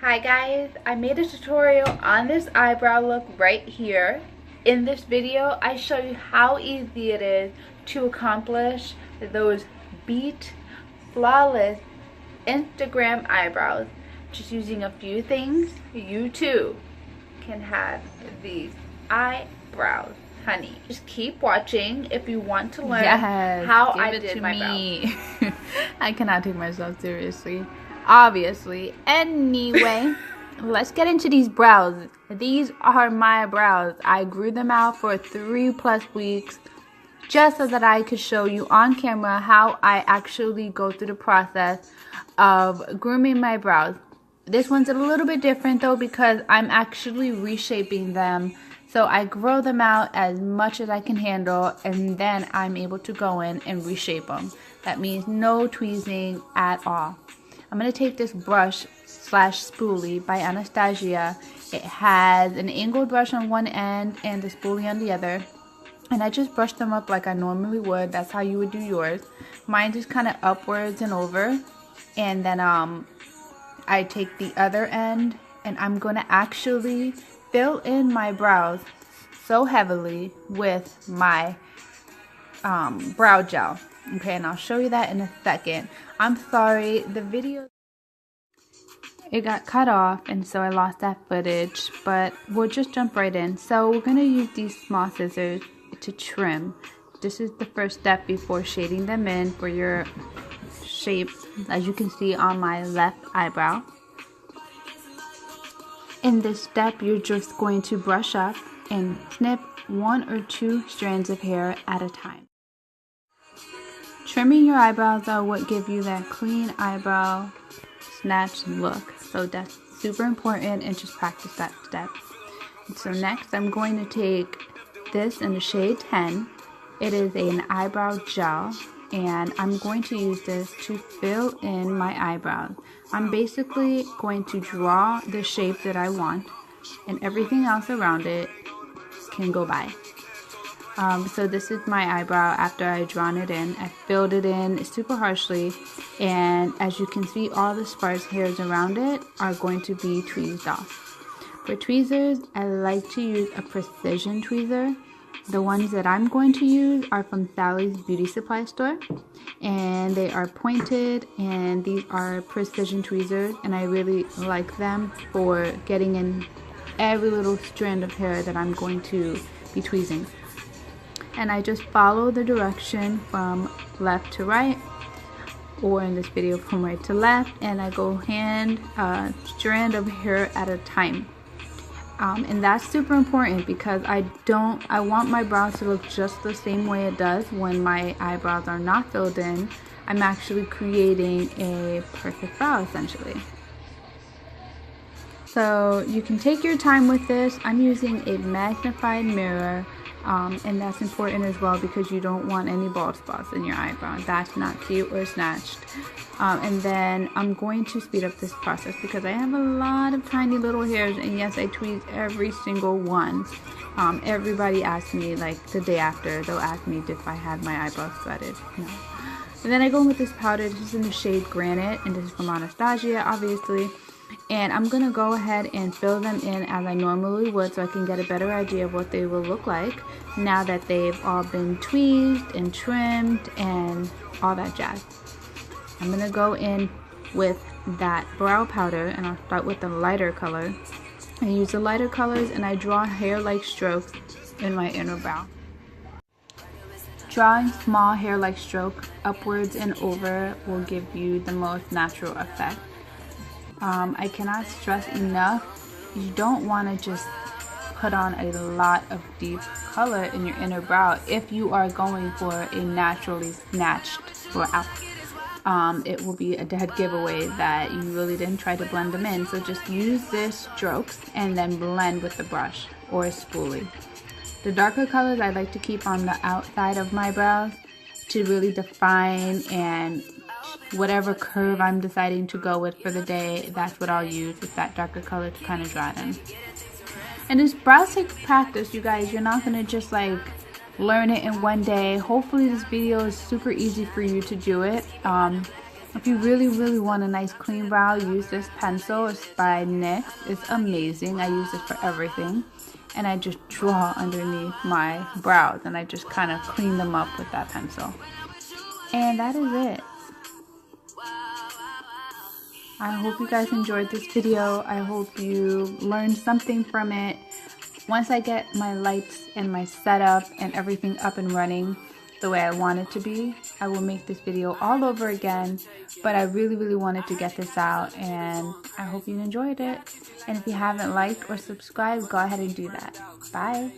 Hi guys, I made a tutorial on this eyebrow look right here. In this video, I show you how easy it is to accomplish those beat, flawless Instagram eyebrows. Just using a few things, you too can have these eyebrows. Honey, just keep watching if you want to learn how I did my brows. I cannot take myself seriously, obviously. Anyway, let's get into these brows. These are my brows. I grew them out for 3+ weeks just so that I could show you on camera how I actually go through the process of grooming my brows. This one's a little bit different though because I'm actually reshaping them. So I grow them out as much as I can handle, and then I'm able to go in and reshape them. That means no tweezing at all. I'm going to take this brush slash spoolie by Anastasia. It has an angled brush on one end and the spoolie on the other. And I just brush them up like I normally would. That's how you would do yours. Mine just kind of upwards and over. And then I take the other end and I'm going to actually fill in my brows so heavily with my brow gel. Okay, and I'll show you that in a second. I'm sorry, the video, it got cut off and so I lost that footage, but we'll just jump right in. So we're going to use these small scissors to trim. This is the first step before shading them in for your shape, as you can see on my left eyebrow. In this step, you're just going to brush up and snip 1 or 2 strands of hair at a time. Trimming your eyebrows are what give you that clean eyebrow snatch look. So that's super important, and just practice that step. And so next, I'm going to take this in the shade 10. It is an eyebrow gel, and I'm going to use this to fill in my eyebrows. I'm basically going to draw the shape that I want, and everything else around it can go by. So this is my eyebrow after I drawn it in. I filled it in super harshly, and as you can see, all the sparse hairs around it are going to be tweezed off. For tweezers, I like to use a precision tweezer. The ones that I'm going to use are from Sally's Beauty Supply Store, and they are pointed, and these are precision tweezers, and I really like them for getting in every little strand of hair that I'm going to be tweezing. And I just follow the direction from left to right, or in this video from right to left, and I go strand of hair at a time. And that's super important because I want my brows to look just the same way it does when my eyebrows are not filled in. I'm actually creating a perfect brow essentially. So you can take your time with this. I'm using a magnified mirror, and that's important as well because you don't want any bald spots in your eyebrow. That's not cute or snatched. And then I'm going to speed up this process because I have a lot of tiny little hairs, and yes, I tweeze every single one. Everybody asks me, like the day after, they'll ask me if I had my eyebrows threaded. No. And then I go in with this powder. This is in the shade Granite, and this is from Anastasia, obviously. And I'm going to go ahead and fill them in as I normally would so I can get a better idea of what they will look like now that they've all been tweezed and trimmed and all that jazz. I'm going to go in with that brow powder, and I'll start with the lighter color. I use the lighter colors and I draw hair-like strokes in my inner brow. Drawing small hair-like strokes upwards and over will give you the most natural effect. I cannot stress enough, you don't want to just put on a lot of deep color in your inner brow if you are going for a naturally snatched brow. It will be a dead giveaway that you really didn't try to blend them in. So just use this strokes and then blend with the brush or a spoolie. The darker colors I like to keep on the outside of my brows to really define, and whatever curve I'm deciding to go with for the day, that's what I'll use, is that darker color to kind of draw them. And this brows take practice, you guys. You're not going to just like learn it in one day. Hopefully this video is super easy for you to do it. If you really want a nice clean brow, use this pencil. It's by NYX. It's amazing. I use it for everything. And I just draw underneath my brows, and I just kind of clean them up with that pencil. And that is it. I hope you guys enjoyed this video. I hope you learned something from it. Once I get my lights and my setup and everything up and running the way I want it to be, I will make this video all over again. But I really wanted to get this out, and I hope you enjoyed it. And if you haven't liked or subscribed, go ahead and do that. Bye.